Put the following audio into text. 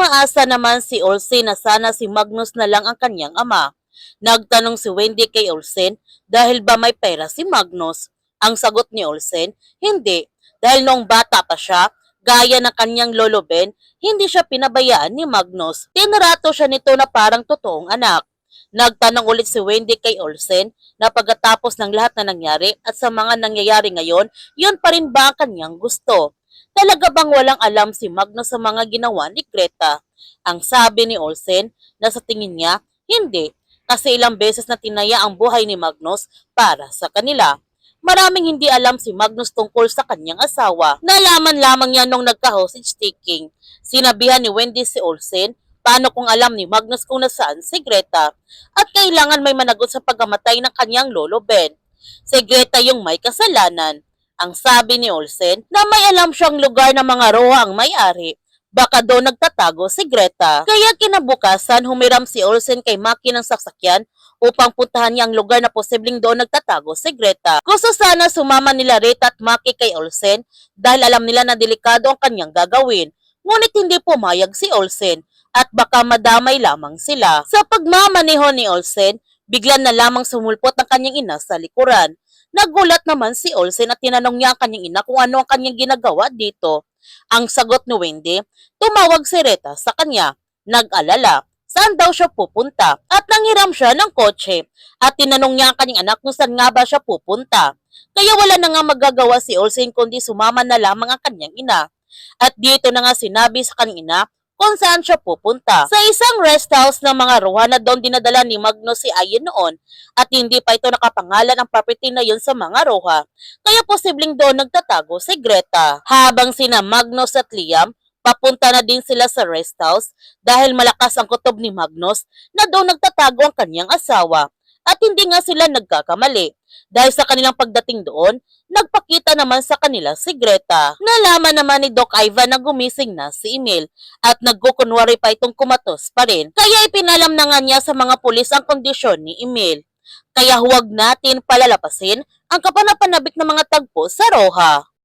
Umaasa naman si Olsen na sana si Magnus na lang ang kanyang ama. Nagtanong si Wendy kay Olsen dahil ba may pera si Magnus. Ang sagot ni Olsen, hindi. Dahil noong bata pa siya, gaya ng kanyang lolo Ben, hindi siya pinabayaan ni Magnus. Tinrato siya nito na parang totoong anak. Nagtanong ulit si Wendy kay Olsen na pagkatapos ng lahat na nangyari at sa mga nangyayari ngayon, yun pa rin ba ang kanyang gusto? Talaga bang walang alam si Magnus sa mga ginawa ni Greta? Ang sabi ni Olsen na sa tingin niya, hindi, kasi ilang beses na tinaya ang buhay ni Magnus para sa kanila. Maraming hindi alam si Magnus tungkol sa kanyang asawa. Nalaman lamang niya nung nagka-hostage taking. Sinabihan ni Wendy si Olsen, paano kung alam ni Magnus kung nasaan si Greta? At kailangan may managot sa pagkamatay ng kanyang lolo Ben. Si Greta yung may kasalanan. Ang sabi ni Olsen na may alam siyang lugar na mga roha ang may-ari. Baka doon nagtatago si Greta. Kaya kinabukasan humiram si Olsen kay Maki ng sasakyan upang puntahan niya ang lugar na posibleng doon nagtatago si Greta. Gusto sana sumama nila Rita at Maki kay Olsen dahil alam nila na delikado ang kanyang gagawin. Ngunit hindi pumayag si Olsen at baka madamay lamang sila. Sa pagmamaneho ni Olsen, bigla na lamang sumulpot ang kanyang ina sa likuran. Nagulat naman si Olsen at tinanong niya ang kanyang ina kung ano ang kanyang ginagawa dito. Ang sagot ni Wendy, tumawag si Rita sa kanya. Nag-alala, saan daw siya pupunta? At nanghiram siya ng kotse. At tinanong niya ang kanyang anak kung saan nga ba siya pupunta. Kaya wala na nga magagawa si Olsen kundi sumama na lamang ang kanyang ina. At dito na nga sinabi sa kanyang ina kung saan siya pupunta. Sa isang rest house ng mga ruha na doon dinadala ni Magnus si Ayen noon at hindi pa ito nakapangalan ang property na yun sa mga ruha. Kaya posibleng doon nagtatago si Greta. Habang sina Magnus at Liam, papunta na din sila sa rest house dahil malakas ang kutob ni Magnus na doon nagtatago ang kanyang asawa. At hindi nga sila nagkakamali. Dahil sa kanilang pagdating doon, nagpakita naman sa kanila si Greta. Nalaman naman ni Doc Ivan na gumising na si Emil at nagkukunwari pa itong kumatos pa rin. Kaya ipinalam na nga niya sa mga pulis ang kondisyon ni Emil. Kaya huwag natin palalapasin ang kapanapanabik na mga tagpo sa Roha.